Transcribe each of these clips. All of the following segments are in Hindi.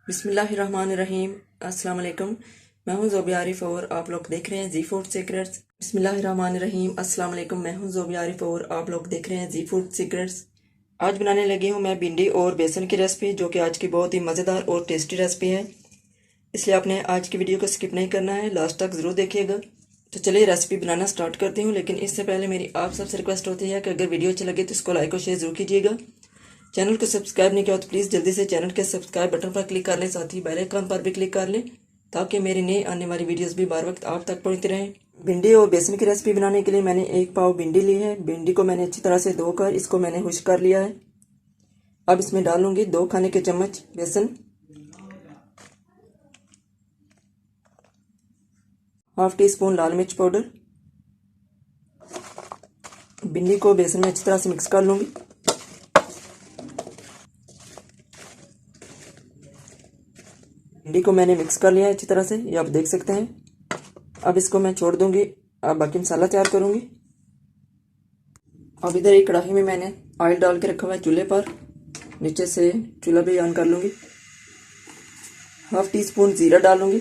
बिस्मिल्लाहिर्रहमानिर्रहीम। अस्सलाम वालेकुम। मैं हूं ज़ोबी आरिफ और आप लोग देख रहे हैं जी फूड सीक्रेट्स। बिस्मिल्लाहिर्रहमानिर्रहीम। अस्सलाम वालेकुम। मैं हूं ज़ोबी आरिफ और आप लोग देख रहे हैं जी फूड सीक्रेट्स। आज बनाने लगी हूं मैं भिंडी और बेसन की रेसिपी, जो कि आज की बहुत ही मज़ेदार और टेस्टी रेसिपी है। इसलिए आपने आज की वीडियो को स्किप नहीं करना है, लास्ट तक ज़रूर देखिएगा। तो चलिए रेसिपी बनाना स्टार्ट करती हूँ। लेकिन इससे पहले मेरी आप सबसे रिक्वेस्ट होती है कि अगर वीडियो अच्छी लगे तो इसको लाइक और शेयर जरूर कीजिएगा। चैनल को सब्सक्राइब नहीं किया तो प्लीज़ जल्दी से चैनल के सब्सक्राइब बटन पर क्लिक कर लें, साथ ही बेल आइकन पर भी क्लिक कर लें, ताकि मेरी नई आने वाली वीडियोस भी बार वक्त आप तक पहुंचती रहें। भिंडी और बेसन की रेसिपी बनाने के लिए मैंने 1 पाव भिंडी ली है। भिंडी को मैंने अच्छी तरह से धोकर इसको मैंने खुश्क कर लिया है। अब इसमें डालूंगी 2 खाने के चम्मच बेसन, हाफ टी स्पून लाल मिर्च पाउडर। भिंडी को बेसन में अच्छी तरह से मिक्स कर लूंगी। भिंडी को मैंने मिक्स कर लिया है अच्छी तरह से, ये आप देख सकते हैं। अब इसको मैं छोड़ दूंगी, अब बाकी मसाला तैयार करूंगी। अब इधर एक कढ़ाई में मैंने ऑयल डाल के रखा हुआ है चूल्हे पर। नीचे से चूल्हा भी ऑन कर लूंगी। हाफ टी स्पून जीरा डालूंगी।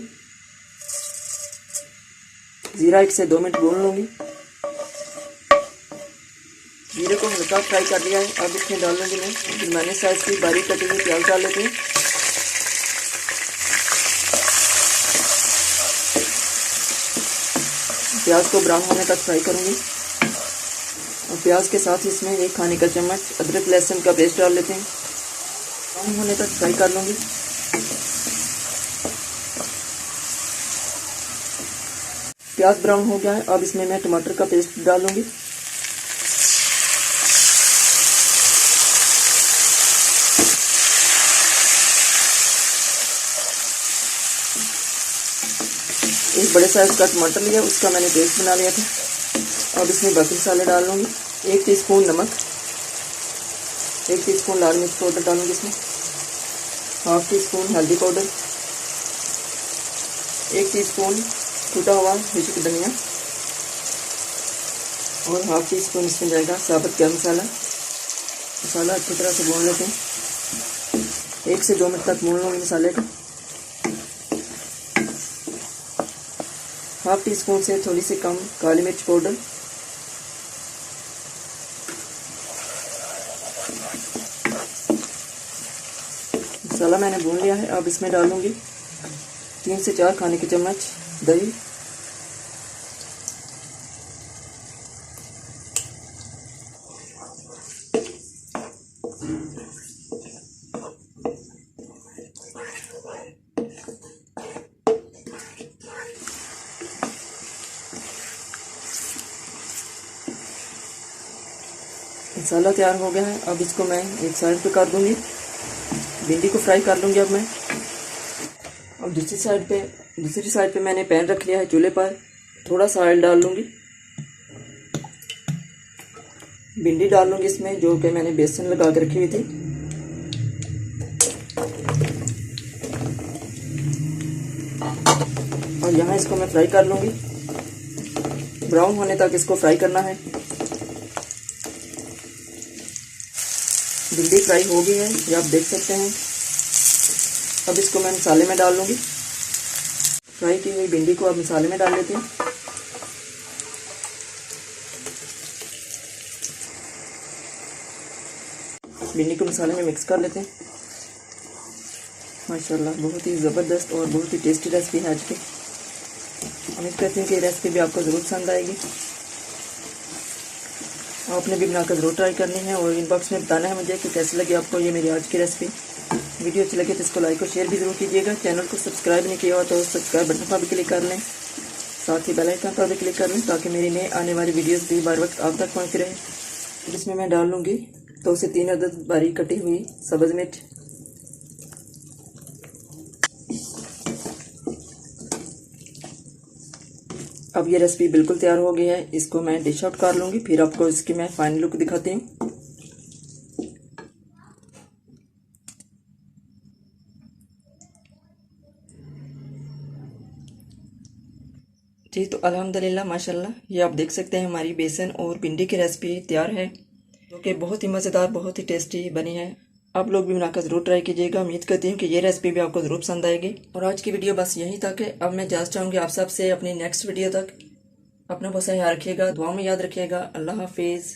जीरा 1 से 2 मिनट भून लूंगी। जीरे को हल्का फ्राई कर लिया है। अब इसमें डाल लूंगी मैं दरमियाने साइज की बारीक कटी हुई प्याज डाल लेती हूँ। प्याज को ब्राउन होने तक फ्राई करूंगी। और प्याज के साथ इसमें 1 खाने का चम्मच अदरक लहसुन का पेस्ट डाल लेते हैं। ब्राउन होने तक फ्राई कर लूंगी। प्याज ब्राउन हो गया है। अब इसमें मैं टमाटर का पेस्ट डालूंगी। एक बड़े साइज का टमाटर लिया, उसका मैंने पेस्ट बना लिया था। अब इसमें बाकी मसाले डाल लूँगी। 1 टीस्पून नमक, 1 टीस्पून लाल मिर्च पाउडर डालूंगी इसमें, हाफ टी स्पून हल्दी पाउडर, 1 टीस्पून कूटा हुआ मिर्च धनिया और हाफ टी स्पून इसमें जाएगा साबुत गरम मसाला। मसाला अच्छी तरह से भून लेते हैं। 1 से 2 मिनट तक भून लूँगी मसाले को। हाफ टी स्पून से थोड़ी सी कम काली मिर्च पाउडर, मसाला मैंने भून लिया है। अब इसमें डालूंगी 3 से 4 खाने के चम्मच दही, मसाला तैयार हो गया है। अब इसको मैं एक साइड पे कर दूंगी। भिंडी को फ्राई कर लूंगी अब मैं। अब दूसरी साइड पे मैंने पैन रख लिया है चूल्हे पर। थोड़ा सा ऑयल डाल लूंगी। भिंडी डाल लूंगी इसमें, जो कि मैंने बेसन लगा के रखी हुई थी। और यहाँ इसको मैं फ्राई कर लूंगी। ब्राउन होने तक इसको फ्राई करना है। भिंडी फ्राई हो गई है, ये आप देख सकते हैं। अब इसको मैं मसाले में डाल लूंगी। फ्राई की हुई भिंडी को अब मसाले में डाल लेते हैं। भिंडी को मसाले में मिक्स कर लेते हैं। माशाल्लाह बहुत ही ज़बरदस्त और बहुत ही टेस्टी रेसिपी है आज की। उम्मीद करती हूँ कि रेसिपी भी आपको ज़रूर पसंद आएगी। आपने भी बनाकर ज़रूर ट्राई करनी है और इनबॉक्स में बताना है मुझे कि कैसी लगी आपको ये मेरी आज की रेसिपी। वीडियो अच्छी लगे तो इसको लाइक और शेयर भी ज़रूर कीजिएगा। चैनल को सब्सक्राइब नहीं किया हो तो सब्सक्राइब बटन पर भी क्लिक कर लें, साथ ही बेल आइकन पर भी क्लिक कर लें, ताकि मेरी नई आने वाली वीडियोस भी बार वक्त आप तक पहुँचती रहे। जिसमें मैं डाल लूँगी 2 से 3 अदद बारीक कटी हुई सब्ज़ मिर्च। अब ये रेसिपी बिल्कुल तैयार हो गई है। इसको मैं डिश आउट कर लूँगी, फिर आपको इसकी मैं फाइनल लुक दिखाती हूँ। जी तो अल्हम्दुलिल्लाह माशाल्लाह, ये आप देख सकते हैं हमारी बेसन और भिंडी की रेसिपी तैयार है, जो कि बहुत ही मज़ेदार बहुत ही टेस्टी बनी है। आप लोग भी बनाकर ज़रूर ट्राई कीजिएगा। उम्मीद करती हूँ कि ये रेसिपी भी आपको ज़रूर पसंद आएगी। और आज की वीडियो बस यहीं तक है। अब मैं इजाज़त चाहूँगी आप सबसे अपनी नेक्स्ट वीडियो तक। अपना बहुत सा ख्याल रखिएगा, दुआ में याद रखिएगा। अल्लाह हाफिज़।